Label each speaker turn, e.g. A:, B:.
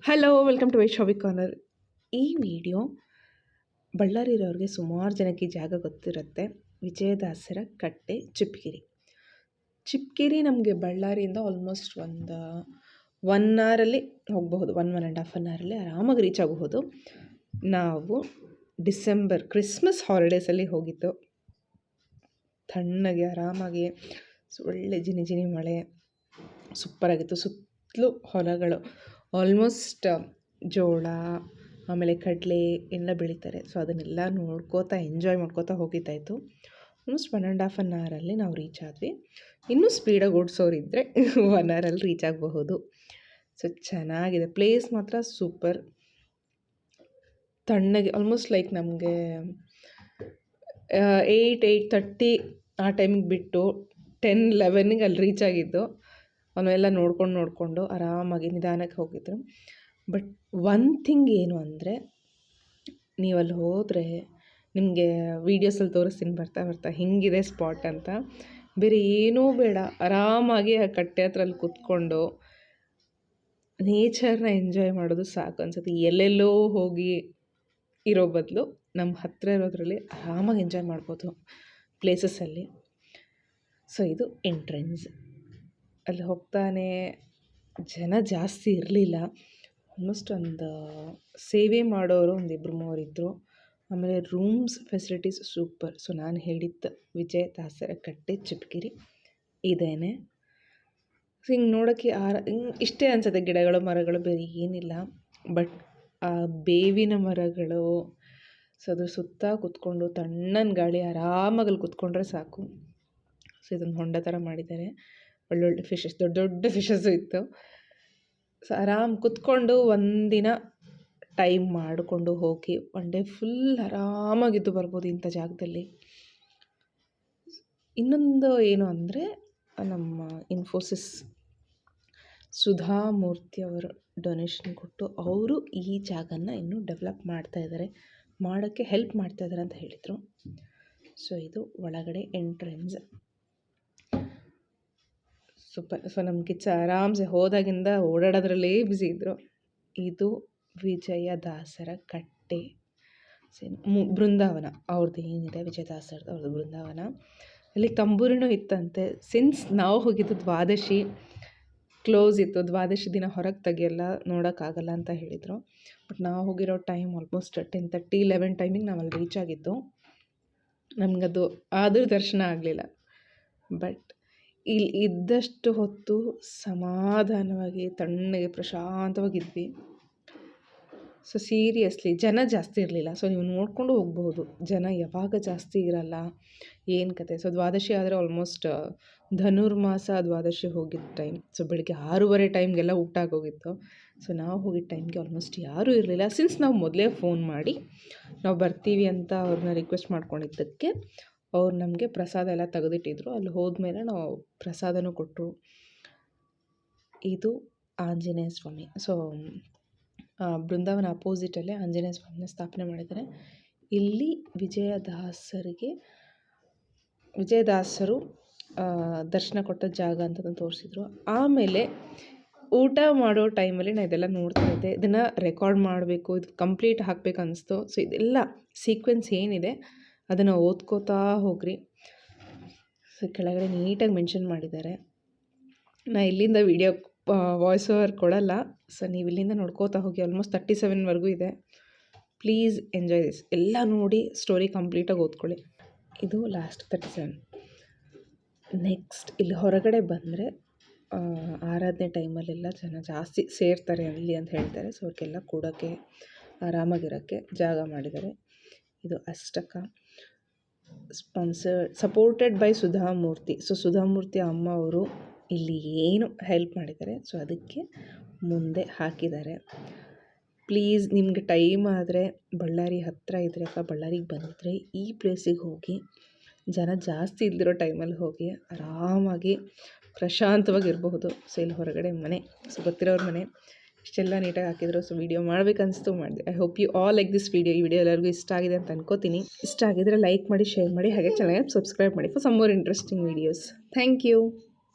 A: Hello welcome to Vaishavi corner. ಈ video ಬಳ್ಳಾರಿರೋರಿಗೆ ಸುಮಾರು ಜನಕ್ಕೆ ಈ ಜಾಗ ಗೊತ್ತಿರುತ್ತೆ. ವಿಜಯದಾಸರ ಕಟ್ಟೆ ಚಿಪ್ಗಿರಿ. ಚಿಪ್ಗಿರಿ ನಮಗೆ ಬಳ್ಳಾರಿಯಿಂದ ಆಲ್ಮೋಸ್ಟ್ ಒಂದು 1 ಅವರಲ್ಲಿ ಹೋಗಬಹುದು. 1.5 ಅವರಲ್ಲಿ ಆರಾಮಾಗಿ ರೀಚ್ ಆಗಬಹುದು. ನಾವು ಡಿಸೆಂಬರ್ ಕ್ರಿಸ್ಮಸ್ ಹಾಲಿಡೇಸಲ್ಲಿ ಹೋಗಿದ್ದು. ತಣ್ಣಗೆ ಆರಾಮಾಗಿ ಒಳ್ಳೆ ಜಿನಿ ಜಿನಿ ಮಳೆ ಸೂಪರಾಗಿತ್ತು. ಸುತ್ತಲೂ ಹೊಲಗಳು, ಆಲ್ಮೋಸ್ಟ್ ಜೋಳ ಆಮೇಲೆ ಕಡಲೆ ಎಲ್ಲ ಬೆಳೀತಾರೆ. ಸೊ ಅದನ್ನೆಲ್ಲ ನೋಡ್ಕೋತಾ ಎಂಜಾಯ್ ಮಾಡ್ಕೋತಾ ಹೋಗಿದ್ದಾಯಿತು. ಆಲ್ಮೋಸ್ಟ್ 1.5 ಅವರಲ್ಲಿ ನಾವು ರೀಚ್ ಆದ್ವಿ. ಇನ್ನೂ ಸ್ಪೀಡಾಗಿ ಓಡಿಸೋರಿದ್ದರೆ 1 ಅವರಲ್ಲಿ ರೀಚ್ ಆಗಬಹುದು. ಸೊ ಚೆನ್ನಾಗಿದೆ, ಪ್ಲೇಸ್ ಮಾತ್ರ ಸೂಪರ್. ತಣ್ಣಗೆ ಆಲ್ಮೋಸ್ಟ್ ಲೈಕ್ ನಮಗೆ 8:30 ಆ ಟೈಮಿಗೆ ಬಿಟ್ಟು 10-11ಗೆ ಅಲ್ಲಿ ರೀಚ್ ಆಗಿದ್ದು. ಅವನ್ನೆಲ್ಲ ನೋಡಿಕೊಂಡು ಆರಾಮಾಗಿ ನಿಧಾನಕ್ಕೆ ಹೋಗಿದ್ರು. ಬಟ್ ಒನ್ ಥಿಂಗ್ ಏನು ಅಂದರೆ, ನೀವಲ್ಲಿ ಹೋದರೆ ನಿಮಗೆ ವೀಡಿಯೋಸಲ್ಲಿ ತೋರಿಸ್ತೀನಿ ಬರ್ತಾ ಹಿಂಗಿದೆ ಸ್ಪಾಟ್ ಅಂತ. ಬೇರೆ ಏನೂ ಬೇಡ, ಆರಾಮಾಗಿ ಆ ಕಟ್ಟೆ ಹತ್ರ ಅಲ್ಲಿ ಕೂತ್ಕೊಂಡು ನೇಚರ್ನ ಎಂಜಾಯ್ ಮಾಡೋದು ಸಾಕು ಅನ್ಸುತ್ತೆ. ಎಲ್ಲೆಲ್ಲೋ ಹೋಗಿ ಇರೋ ಬದಲು ನಮ್ಮ ಹತ್ತಿರ ಇರೋದ್ರಲ್ಲಿ ಆರಾಮಾಗಿ ಎಂಜಾಯ್ ಮಾಡ್ಬೋದು ಪ್ಲೇಸಸ್ಸಲ್ಲಿ. ಸೊ ಇದು ಎಂಟ್ರೆನ್ಸ್. ಅಲ್ಲಿ ಹೋಗ್ತಾನೆ ಜನ ಜಾಸ್ತಿ ಇರಲಿಲ್ಲ. ಆಲ್ಮೋಸ್ಟ್ ಒಂದು ಸೇವೆ ಮಾಡೋರು 1-2-3 ಇದ್ದರು. ಆಮೇಲೆ ರೂಮ್ಸ್ ಫೆಸಿಲಿಟೀಸ್ ಸೂಪರ್. ಸೊ ನಾನು ಹೇಳಿದ್ದ ವಿಜಯದಾಸರ ಕಟ್ಟೆ ಚಿಪ್ಗಿರಿ ಇದೇನೆ. ಸೊ ಹಿಂಗೆ ನೋಡೋಕ್ಕೆ ಇಷ್ಟೇ ಅನಿಸುತ್ತೆ, ಗಿಡಗಳು ಮರಗಳು ಬೇರೆ ಏನಿಲ್ಲ. ಬಟ್ ಆ ಬೇವಿನ ಮರಗಳು, ಸೊ ಅದ್ರ ಸುತ್ತ ಕೂತ್ಕೊಂಡು ತಣ್ಣನ ಗಾಳಿ ಆರಾಮಾಗಲ್ಲಿ ಕೂತ್ಕೊಂಡ್ರೆ ಸಾಕು. ಸೊ ಇದೊಂದು ಹೊಂಡ ಥರ ಮಾಡಿದ್ದಾರೆ. ಒಳ್ಳೊಳ್ಳೆ ಫಿಶಸ್, ದೊಡ್ಡ ಫಿಶಸ್ಸು ಇತ್ತು. ಸೊ ಆರಾಮ್ ಕೂತ್ಕೊಂಡು ಒಂದಿನ ಟೈಮ್ ಮಾಡಿಕೊಂಡು ಹೋಗಿ 1 ಡೇ ಫುಲ್ ಆರಾಮಾಗಿದ್ದು ಬರ್ಬೋದು ಇಂಥ ಜಾಗದಲ್ಲಿ. ಇನ್ನೊಂದು ಏನು ಅಂದರೆ, ನಮ್ಮ ಇನ್ಫೋಸಿಸ್ ಸುಧಾಮೂರ್ತಿ ಅವರು ಡೊನೇಷನ್ ಕೊಟ್ಟು ಅವರು ಈ ಜಾಗನ ಇನ್ನೂ ಡೆವಲಪ್ ಮಾಡ್ತಾಯಿದ್ದಾರೆ, ಮಾಡೋಕ್ಕೆ ಹೆಲ್ಪ್ ಮಾಡ್ತಾಯಿದ್ದಾರೆ ಅಂತ ಹೇಳಿದರು. ಸೊ ಇದು ಒಳಗಡೆ ಎಂಟ್ರೆನ್ಸ್. ಸೂಪರ್. ಸೊ ನಮ್ಮ ಕಿಚ್ಚ ಆರಾಮ್ಸೆ ಹೋದಾಗಿಂದ ಓಡಾಡೋದ್ರಲ್ಲೇ ಬ್ಯುಸಿ ಇದ್ದರು. ಇದು ವಿಜಯದಾಸರ ಕಟ್ಟೆ ಬೃಂದಾವನ. ಅವ್ರದ್ದು ಏನಿದೆ ವಿಜಯದಾಸರದ್ದು, ಅವ್ರದ್ದು ಬೃಂದಾವನ. ಅಲ್ಲಿ ತಂಬೂರಿನೂ ಇತ್ತಂತೆ. ಸಿನ್ಸ್ ನಾವು ಹೋಗಿದ್ದು ದ್ವಾದಶಿ ಕ್ಲೋಸ್ ಇತ್ತು, ದ್ವಾದಶಿ ದಿನ ಹೊರಗೆ ತೆಗಿಯಲ್ಲ, ನೋಡೋಕ್ಕಾಗಲ್ಲ ಅಂತ ಹೇಳಿದರು. ಬಟ್ ನಾವು ಹೋಗಿರೋ ಟೈಮ್ ಆಲ್ಮೋಸ್ಟ್ 10:30-11 ಟೈಮಿಗೆ ನಾವು ಅಲ್ಲಿ ರೀಚ್ ಆಗಿದ್ದು. ನಮಗದು ಆದರೂ ದರ್ಶನ ಆಗಲಿಲ್ಲ. ಬಟ್ ಇಲ್ಲಿ ಇದ್ದಷ್ಟು ಹೊತ್ತು ಸಮಾಧಾನವಾಗಿ ತಣ್ಣಗೆ ಪ್ರಶಾಂತವಾಗಿದ್ವಿ. ಸೊ ಸೀರಿಯಸ್ಲಿ ಜನ ಜಾಸ್ತಿ ಇರಲಿಲ್ಲ. ಸೊ ನೀವು ನೋಡಿಕೊಂಡು ಹೋಗ್ಬೋದು, ಜನ ಯಾವಾಗ ಜಾಸ್ತಿ ಇರಲ್ಲ, ಏನು ಕತೆ. ಸೊ ದ್ವಾದಶಿ ಆದರೆ ಆಲ್ಮೋಸ್ಟ್ ಧನುರ್ಮಾಸ ದ್ವಾದಶಿ ಹೋಗಿದ್ದ ಟೈಮ್. ಸೊ ಬೆಳಗ್ಗೆ 6:30 ಟೈಮ್ಗೆಲ್ಲ ಊಟ ಆಗೋಗಿತ್ತು. ಸೊ ನಾವು ಹೋಗಿದ್ದ ಟೈಮ್ಗೆ ಆಲ್ಮೋಸ್ಟ್ ಯಾರೂ ಇರಲಿಲ್ಲ. ಸಿನ್ಸ್ ನಾವು ಮೊದಲೇ ಫೋನ್ ಮಾಡಿ ನಾವು ಬರ್ತೀವಿ ಅಂತ ಅವ್ರನ್ನ ರಿಕ್ವೆಸ್ಟ್ ಮಾಡ್ಕೊಂಡಿದ್ದಕ್ಕೆ ಅವ್ರು ನಮಗೆ ಪ್ರಸಾದ ಎಲ್ಲ ತೆಗೆದಿಟ್ಟಿದ್ರು. ಅಲ್ಲಿ ಹೋದ್ಮೇಲೆ ನಾವು ಪ್ರಸಾದನೂ ಕೊಟ್ಟರು. ಇದು ಆಂಜನೇಯ ಸ್ವಾಮಿ. ಸೊ ಬೃಂದಾವನ ಅಪೋಸಿಟಲ್ಲೇ ಆಂಜನೇಯ ಸ್ವಾಮಿನ ಸ್ಥಾಪನೆ ಮಾಡಿದ್ದಾರೆ. ಇಲ್ಲಿ ವಿಜಯದಾಸರು ದರ್ಶನ ಕೊಟ್ಟ ಜಾಗ ಅಂತ ತೋರಿಸಿದ್ರು. ಆಮೇಲೆ ಊಟ ಮಾಡೋ ಟೈಮಲ್ಲಿ ನಾನು ಇದೆಲ್ಲ ನೋಡ್ತಾ ಇದ್ದೆ. ಇದನ್ನು ರೆಕಾರ್ಡ್ ಮಾಡಬೇಕು, ಇದು ಕಂಪ್ಲೀಟ್ ಹಾಕಬೇಕು ಅನ್ನಿಸ್ತು. ಸೊ ಇದೆಲ್ಲ ಸೀಕ್ವೆನ್ಸ್ ಏನಿದೆ ಅದನ್ನು ಓದ್ಕೋತಾ ಹೋಗ್ರಿ. ಸೊ ಕೆಳಗಡೆ ನೀಟಾಗಿ ಮೆನ್ಷನ್ ಮಾಡಿದ್ದಾರೆ. ನಾನು ಇಲ್ಲಿಂದ ವಿಡಿಯೋ ವಾಯ್ಸ್ ಓವರ್ ಕೊಡಲ್ಲ. ಸೊ ನೀವು ಇಲ್ಲಿಂದ ನೋಡ್ಕೋತಾ ಹೋಗಿ. ಆಲ್ಮೋಸ್ಟ್ 37ವರೆಗೂ ಇದೆ. Please enjoy this. ಎಲ್ಲ ನೋಡಿ ಸ್ಟೋರಿ ಕಂಪ್ಲೀಟಾಗಿ ಓದ್ಕೊಳ್ಳಿ. ಇದು ಲಾಸ್ಟ್ 37. ನೆಕ್ಸ್ಟ್ ಇಲ್ಲಿ ಹೊರಗಡೆ ಬಂದರೆ ಆರಾಧನೆ ಟೈಮಲ್ಲೆಲ್ಲ ಜನ ಜಾಸ್ತಿ ಸೇರ್ತಾರೆ ಅಲ್ಲಿ ಅಂತ ಹೇಳ್ತಾರೆ. ಸೊ ಅವ್ರಿಗೆಲ್ಲ ಕೂಡೋಕ್ಕೆ ಆರಾಮಾಗಿರೋಕ್ಕೆ ಜಾಗ ಮಾಡಿದ್ದಾರೆ. ಇದು ಅಷ್ಟಕ supported by Sudha Murthy. So Sudha Murthy ಅಮ್ಮ ಅವರು ಇಲ್ಲಿ ಏನು ಹೆಲ್ಪ್ ಮಾಡಿದ್ದಾರೆ, ಸೊ ಅದಕ್ಕೆ ಮುಂದೆ ಹಾಕಿದ್ದಾರೆ. ಪ್ಲೀಸ್ ನಿಮಗೆ ಟೈಮ್ ಆದರೆ ಬಳ್ಳಾರಿ ಹತ್ತಿರ ಇದ್ದರೆ ಅಥವಾ ಬಳ್ಳಾರಿಗೆ ಬಂದರೆ ಈ ಪ್ಲೇಸಿಗೆ ಹೋಗಿ. ಜನ ಜಾಸ್ತಿ ಇಲ್ದಿರೋ ಟೈಮಲ್ಲಿ ಹೋಗಿ ಆರಾಮಾಗಿ ಪ್ರಶಾಂತವಾಗಿರಬಹುದು. ಸೊ ಇಲ್ಲಿ ಹೊರಗಡೆ ಮನೆ, ಸೊ ಗೊತ್ತಿರೋರ ಮನೆ, ಇಷ್ಟೆಲ್ಲ ನೀಟಾಗಿ ಹಾಕಿದ್ರು. ಸೊ ವೀಡಿಯೋ ಮಾಡಬೇಕನ್ನಿಸ್ತು ಮಾಡಿದೆ. I hope you all like this video. ಈ ವಿಡಿಯೋ ಎಲ್ಲರಿಗೂ ಇಷ್ಟ ಆಗಿದೆ ಅಂತ ಅನ್ಕೋತೀನಿ. ಇಷ್ಟ ಆಗಿದ್ರೆ ಲೈಕ್ ಮಾಡಿ, ಶೇರ್ ಮಾಡಿ, ಹಾಗೆ ಚಾನಲ್ಗೆ ಸಬ್ಸ್ಕ್ರೈಬ್ ಮಾಡಿ for some more interesting videos. Thank you.